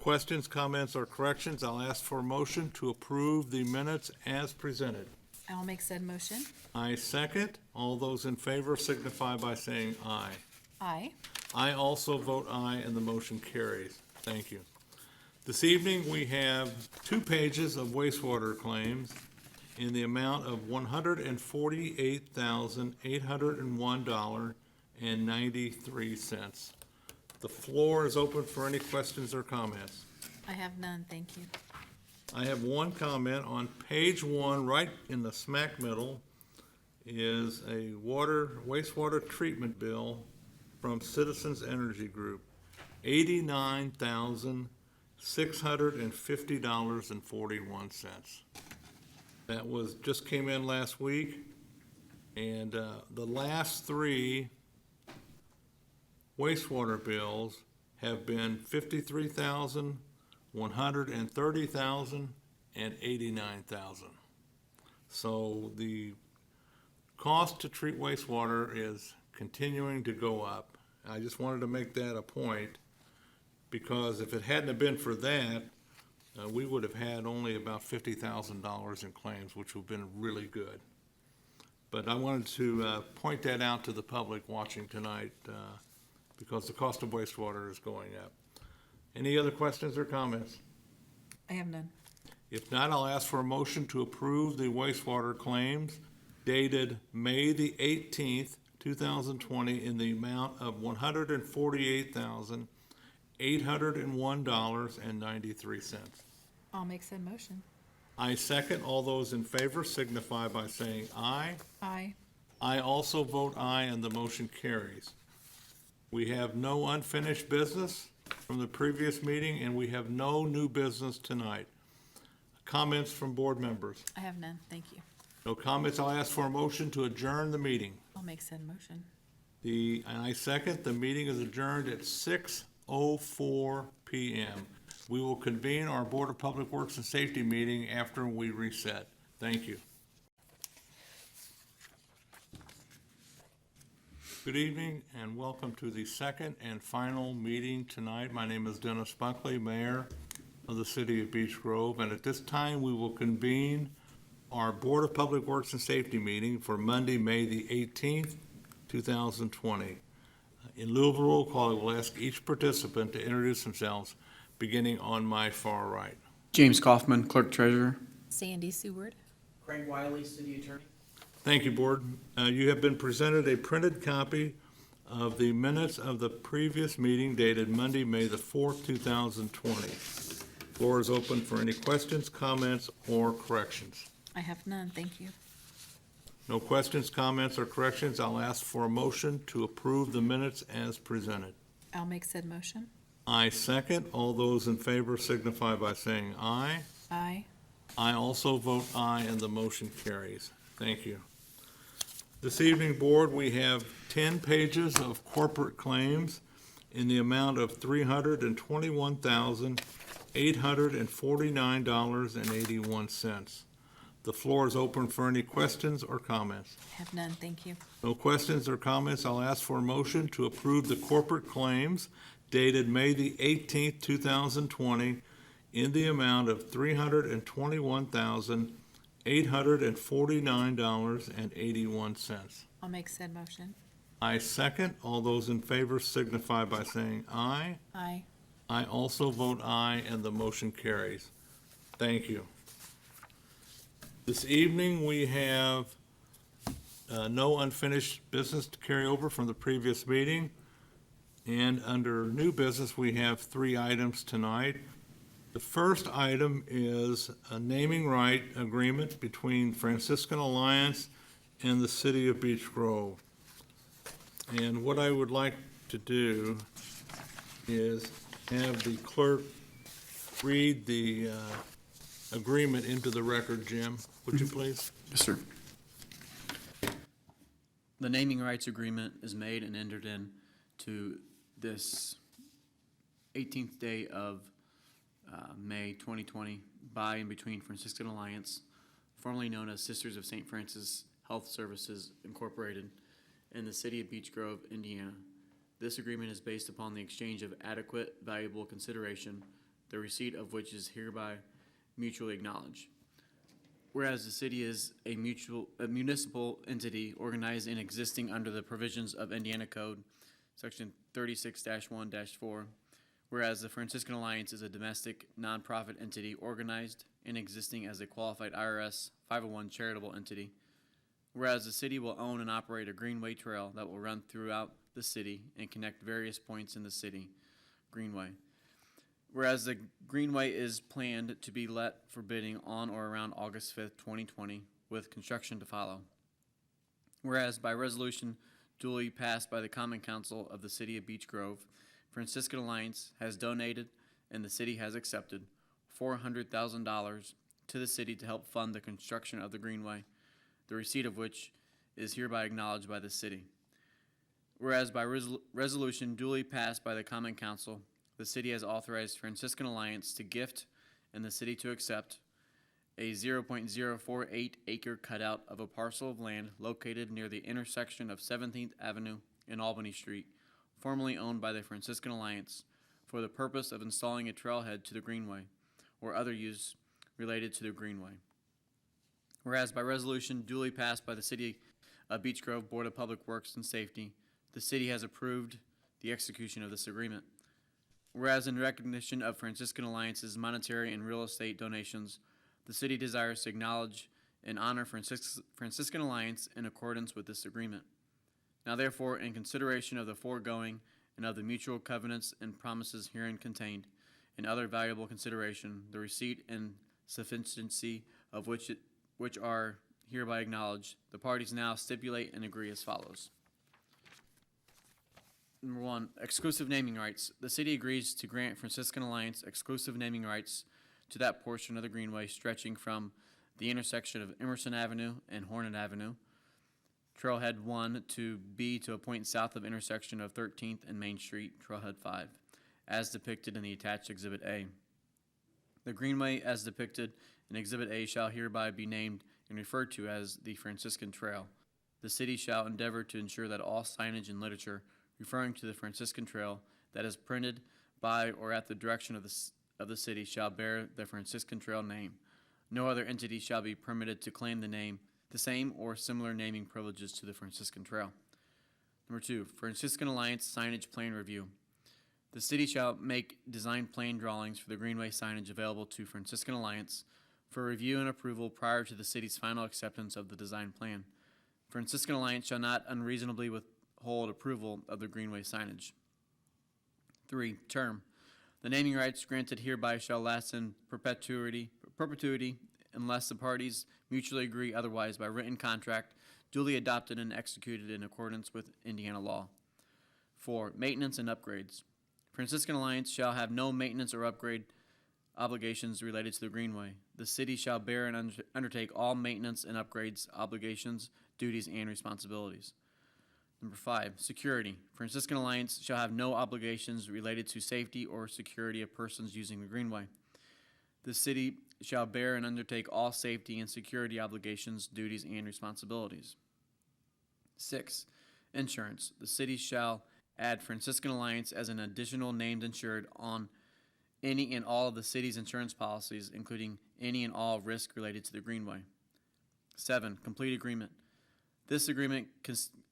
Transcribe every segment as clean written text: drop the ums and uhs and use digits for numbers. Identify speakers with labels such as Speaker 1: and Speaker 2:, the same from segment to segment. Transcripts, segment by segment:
Speaker 1: questions, comments, or corrections. I'll ask for a motion to approve the minutes as presented.
Speaker 2: I'll make said motion.
Speaker 1: I second. All those in favor signify by saying aye.
Speaker 2: Aye.
Speaker 1: I also vote aye, and the motion carries. Thank you. This evening, we have 2 pages of wastewater claims in the amount of $148,801.93. The floor is open for any questions or comments.
Speaker 2: I have none, thank you.
Speaker 1: I have one comment on page 1, right in the smack middle, is a wastewater treatment bill from Citizens Energy Group, $89,650.41. That just came in last week, and the last 3 wastewater bills have been $53,000, $130,000, and $89,000. So the cost to treat wastewater is continuing to go up. I just wanted to make that a point, because if it hadn't have been for that, we would have had only about $50,000 in claims, which would have been really good. But I wanted to point that out to the public watching tonight, because the cost of wastewater is going up. Any other questions or comments?
Speaker 2: I have none.
Speaker 1: If not, I'll ask for a motion to approve the wastewater claims dated May the 18th, 2020, in the amount of $148,801.93.
Speaker 2: I'll make said motion.
Speaker 1: I second. All those in favor signify by saying aye.
Speaker 2: Aye.
Speaker 1: I also vote aye, and the motion carries. We have no unfinished business from the previous meeting, and we have no new business tonight. Comments from board members?
Speaker 2: I have none, thank you.
Speaker 1: No comments. I'll ask for a motion to adjourn the meeting.
Speaker 2: I'll make said motion.
Speaker 1: And I second. The meeting is adjourned at 6:04 p.m. We will convene our Board of Public Works and Safety meeting after we reset. Thank you. Good evening and welcome to the second and final meeting tonight. My name is Dennis Buckley, Mayor of the City of Beech Grove, and at this time we will convene our Board of Public Works and Safety meeting for Monday, May the 18th, 2020. In lieu of a roll call, I will ask each participant to introduce themselves, beginning on my far right.
Speaker 3: James Kaufman, Clerk Treasurer.
Speaker 2: Sandy Seward.
Speaker 4: Craig Wiley, City Attorney.
Speaker 1: Thank you, Board. You have been presented a printed copy of the minutes of the previous meeting dated Monday, May the 4th, 2020. Floor is open for any questions, comments, or corrections.
Speaker 2: I have none, thank you.
Speaker 1: No questions, comments, or corrections. I'll ask for a motion to approve the minutes as presented.
Speaker 2: I'll make said motion.
Speaker 1: I second. All those in favor signify by saying aye.
Speaker 2: Aye.
Speaker 1: I also vote aye, and the motion carries. Thank you. This evening, Board, we have 10 pages of corporate claims in the amount of $321,849.81. The floor is open for any questions or comments.
Speaker 2: I have none, thank you.
Speaker 1: No questions or comments. I'll ask for a motion to approve the corporate claims dated May the 18th, 2020, in the amount of $321,849.81.
Speaker 2: I'll make said motion.
Speaker 1: I second. All those in favor signify by saying aye.
Speaker 2: Aye.
Speaker 1: I also vote aye, and the motion carries. Thank you. This evening, we have no unfinished business to carry over from the previous meeting. And under new business, we have 3 items tonight. The first item is a naming right agreement between Franciscan Alliance and the City of Beech Grove. And what I would like to do is have the clerk read the agreement into the record. Jim, would you please?
Speaker 3: Yes, sir. The naming rights agreement is made and entered into this 18th day of May 2020 by and between Franciscan Alliance, formerly known as Sisters of St. Francis Health Services Incorporated, and the City of Beech Grove, Indiana. This agreement is based upon the exchange of adequate, valuable consideration, the receipt of which is hereby mutually acknowledged. Whereas the city is a municipal entity organized and existing under the provisions of Indiana Code, Section 36-1-4, whereas the Franciscan Alliance is a domestic nonprofit entity organized and existing as a qualified IRS 501 charitable entity, whereas the city will own and operate a greenway trail that will run throughout the city and connect various points in the city greenway. Whereas the greenway is planned to be let for bidding on or around August 5th, 2020, with construction to follow. Whereas by resolution duly passed by the Common Council of the City of Beech Grove, Franciscan Alliance has donated and the city has accepted $400,000 to the city to help fund the construction of the greenway, the receipt of which is hereby acknowledged by the city. Whereas by resolution duly passed by the Common Council, the city has authorized Franciscan Alliance to gift and the city to accept a 0.048 acre cutout of a parcel of land located near the intersection of 17th Avenue and Albany Street, formerly owned by the Franciscan Alliance, for the purpose of installing a trailhead to the greenway or other use related to the greenway. Whereas by resolution duly passed by the City of Beech Grove Board of Public Works and Safety, the city has approved the execution of this agreement. Whereas in recognition of Franciscan Alliance's monetary and real estate donations, the city desires to acknowledge and honor Franciscan Alliance in accordance with this agreement. Now therefore, in consideration of the foregoing and of the mutual covenants and promises herein contained, and other valuable consideration, the receipt and sufficiency of which are hereby acknowledged, the parties now stipulate and agree as follows. Number 1, exclusive naming rights. The city agrees to grant Franciscan Alliance exclusive naming rights to that portion of the greenway stretching from the intersection of Emerson Avenue and Hornet Avenue, Trailhead 1 to be to a point south of intersection of 13th and Main Street, Trailhead 5, as depicted in the attached Exhibit A. The greenway as depicted in Exhibit A shall hereby be named and referred to as the Franciscan Trail. The city shall endeavor to ensure that all signage and literature referring to the Franciscan Trail that is printed by or at the direction of the city shall bear the Franciscan Trail name. No other entity shall be permitted to claim the same or similar naming privileges to the Franciscan Trail. Number 2, Franciscan Alliance signage plan review. The city shall make design plan drawings for the greenway signage available to Franciscan Alliance for review and approval prior to the city's final acceptance of the design plan. Franciscan Alliance shall not unreasonably withhold approval of the greenway signage. 3, term. The naming rights granted hereby shall last in perpetuity unless the parties mutually agree otherwise by written contract duly adopted and executed in accordance with Indiana law. 4, maintenance and upgrades. Franciscan Alliance shall have no maintenance or upgrade obligations related to the greenway. The city shall bear and undertake all maintenance and upgrades obligations, duties, and responsibilities. Number 5, security. Franciscan Alliance shall have no obligations related to safety or security of persons using the greenway. The city shall bear and undertake all safety and security obligations, duties, and responsibilities. 6, insurance. The city shall add Franciscan Alliance as an additional named insured on any and all of the city's insurance policies, including any and all risk related to the greenway. 7, complete agreement. This agreement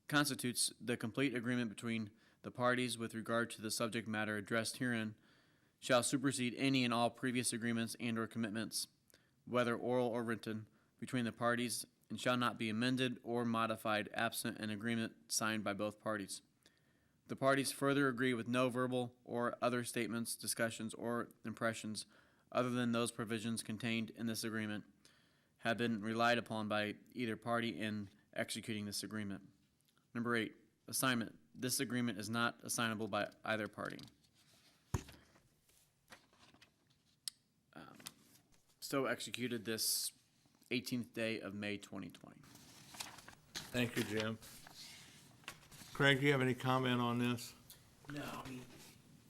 Speaker 3: constitutes the complete agreement between the parties with regard to the subject matter addressed herein, shall supersede any and all previous agreements and or commitments, whether oral or written, between the parties, and shall not be amended or modified absent an agreement signed by both parties. The parties further agree with no verbal or other statements, discussions, or impressions other than those provisions contained in this agreement have been relied upon by either party in executing this agreement. Number 8, assignment. This agreement is not assignable by either party. So executed this 18th day of May 2020.
Speaker 1: Thank you, Jim. Craig, do you have any comment on this?
Speaker 4: No, I mean,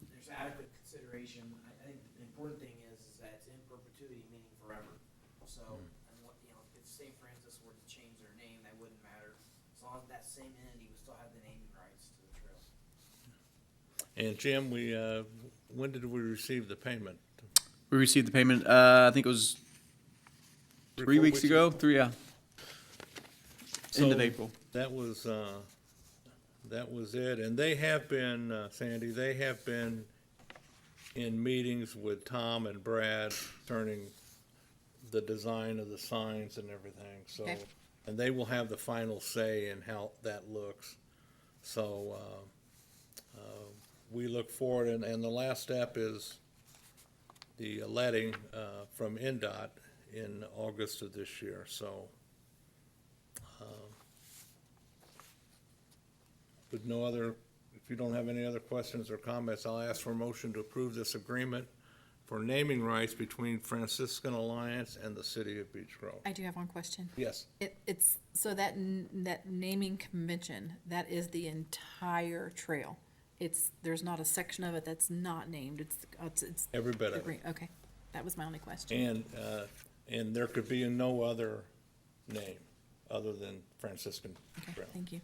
Speaker 4: there's adequate consideration. I think the important thing is that it's in perpetuity, meaning forever. So, and what, if St. Francis were to change their name, that wouldn't matter. As long as that same entity would still have the naming rights to the trail.
Speaker 1: And Jim, when did we receive the payment?
Speaker 3: We received the payment, I think it was 3
Speaker 1: 4
Speaker 3: weeks ago, yeah. End of
Speaker 1: So-
Speaker 3: April.
Speaker 1: That was it, and they have been, Sandy, they have been in meetings with Tom and Brad turning the design of the signs and everything, so.
Speaker 2: Okay.
Speaker 1: And they will have the final say in how that looks. So, we look forward, and the last step is the letting, from NDOT in August of this year, so. With no other, if you don't have any other questions or comments, I'll ask for a motion to approve this agreement for naming rights between Franciscan Alliance and the city of Beech Grove.
Speaker 2: I do have one question.
Speaker 1: Yes,
Speaker 2: It's, so that, that naming convention, that is the entire trail. There's not a section of it that's not named, it's.
Speaker 1: every bit
Speaker 2: the
Speaker 1: of it.
Speaker 2: green- Okay, that was my only question.
Speaker 1: And there could be no other name other than Franciscan
Speaker 2: Okay,
Speaker 1: Trail.
Speaker 2: thank you.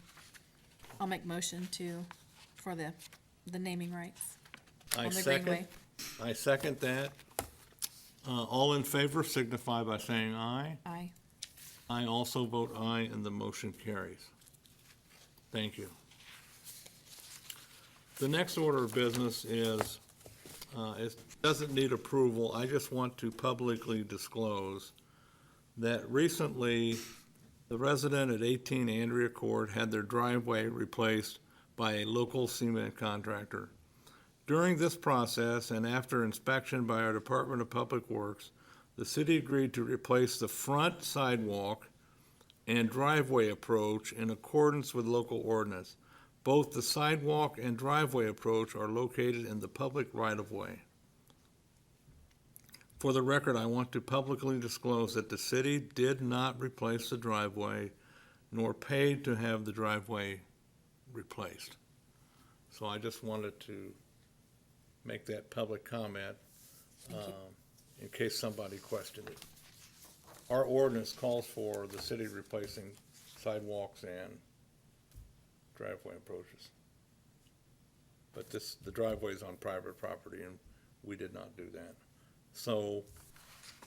Speaker 2: I'll make motion for the naming rights
Speaker 1: I
Speaker 2: on the
Speaker 1: second.
Speaker 2: Greenway.
Speaker 1: I second that. All in favor signify by saying aye.
Speaker 2: Aye.
Speaker 1: I also vote aye, and the motion carries. Thank you. The next order of business is, it doesn't need approval. I just want to publicly disclose that recently, the resident at 18 Andrea Court had their driveway replaced by a local cement contractor. During this process, and after inspection by our Department of Public Works, the city agreed to replace the front sidewalk and driveway approach in accordance with local ordinance. Both the sidewalk and driveway approach are located in the public right-of-way. For the record, I want to publicly disclose that the city did not replace the driveway, nor paid to have the driveway replaced. So I just wanted to make that public comment,
Speaker 2: Thank you.
Speaker 1: in case somebody questioned it. Our ordinance calls for the city replacing sidewalks and driveway approaches. But the driveway's on private property, and we did not do that. So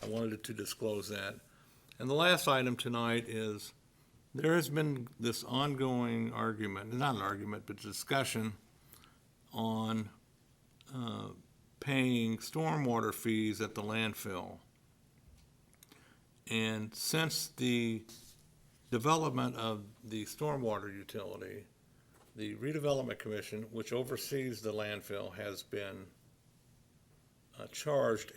Speaker 1: I wanted to disclose that. And the last item tonight is, there has been this ongoing argument, not an argument, but discussion on paying stormwater fees at the landfill. And since the development of the stormwater utility, the redevelopment commission, which oversees the landfill, has been charged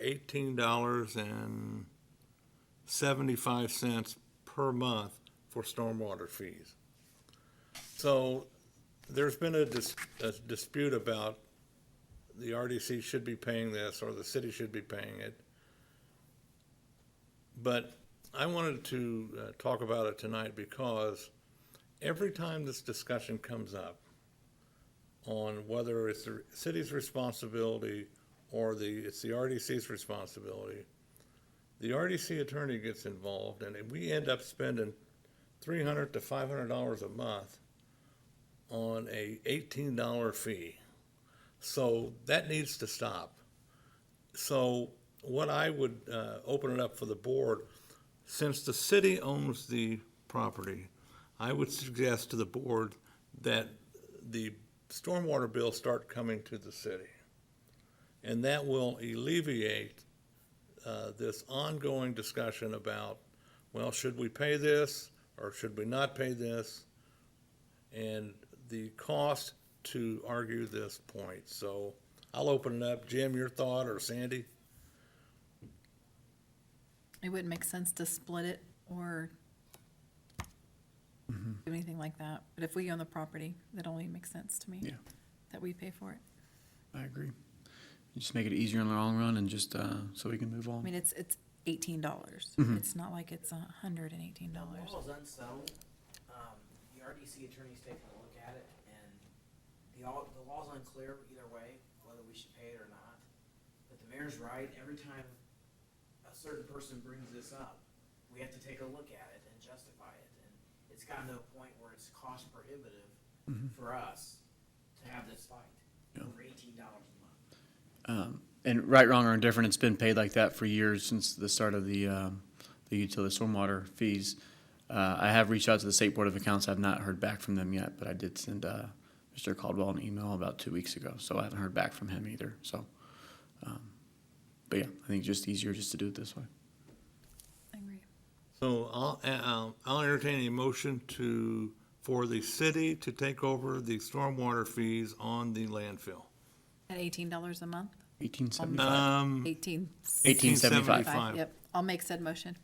Speaker 1: $18.75 per month for stormwater fees. So there's been a dispute about the RDC should be paying this or the city should be paying it. But I wanted to talk about it tonight because every time this discussion comes up on whether it's the city's responsibility or it's the RDC's responsibility, the RDC attorney gets involved, and we end up spending $300 to $500 a month on a $18 fee. So that needs to stop. So what I would open it up for the board, since the city owns the property, I would suggest to the board that the stormwater bills start coming to the city. And that will alleviate this ongoing discussion about, well, should we pay this or should we not pay this? And the cost to argue this point. So I'll open it up. Jim, your thought, or Sandy?
Speaker 2: It wouldn't make sense to split it or do anything like that. But if we own the property, that only makes sense to me.
Speaker 3: Yeah.
Speaker 2: That we pay for it.
Speaker 3: I agree. You just make it easier in the long run and just, so we can move
Speaker 2: I
Speaker 3: on.
Speaker 2: mean, it's $18.
Speaker 3: Mhm.
Speaker 2: It's not like it's $118.
Speaker 4: The law is unsettled. The RDC attorney's taking a look at it, and the law's unclear either way, whether we should pay it or not. But the mayor's right, every time a certain person brings this up, we have to take a look at it and justify it. And it's gotten to a point where it's cost prohibitive for us to have this fight
Speaker 3: Yeah.
Speaker 4: for $18 a month.
Speaker 3: And right, wrong, or indifferent, it's been paid like that for years since the start of the utility stormwater fees. I have reached out to the State Board of Accounts. I've not heard back from them yet, but I did send Mr. Caldwell an email about 2 weeks ago, so I haven't heard back from him either, so. But yeah, I think it's just easier just to do it this way.
Speaker 2: I agree.
Speaker 1: So I'll entertain a motion for the city to take over the stormwater fees on the landfill.
Speaker 2: At $18 a month?
Speaker 3: 1875.
Speaker 2: 1875. Yep, I'll make said motion.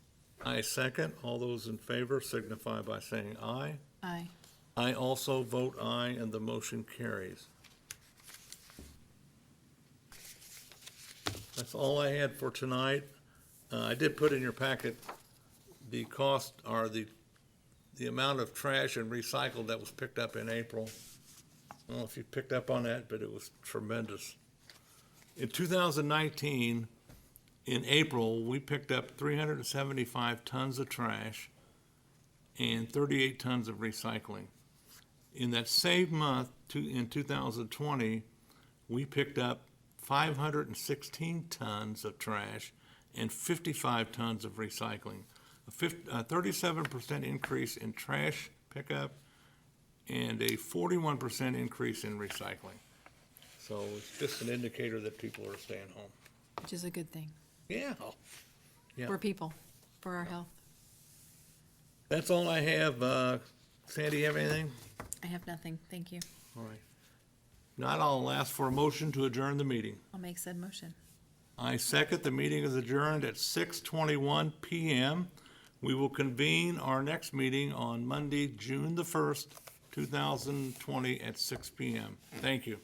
Speaker 1: I second. All those in favor signify by saying aye.
Speaker 2: Aye.
Speaker 1: I also vote aye, and the motion carries. That's all I had for tonight. I did put in your packet the cost, or the amount of trash and recycled that was picked up in April. I don't know if you picked up on that, but it was tremendous. In 2019, in April, we picked up 375 tons of trash and 38 tons of recycling. In that same month, in 2020, we picked up 516 tons of trash and 55 tons of recycling. A 37% increase in trash pickup and a 41% increase in recycling. So it's just an indicator that people are staying home.
Speaker 2: Which is a good thing
Speaker 1: Yeah. Yeah.
Speaker 2: for people, for our health.
Speaker 1: That's all I have. Sandy, you have anything?
Speaker 2: I have nothing. Thank you.
Speaker 1: All right. Not, I'll ask for a motion to adjourn the meeting.
Speaker 2: I'll make said motion.
Speaker 1: I second. The meeting is adjourned at 6:21 PM. We will convene our next meeting on Monday, June the 1st, 2020 at 6 PM. Thank you.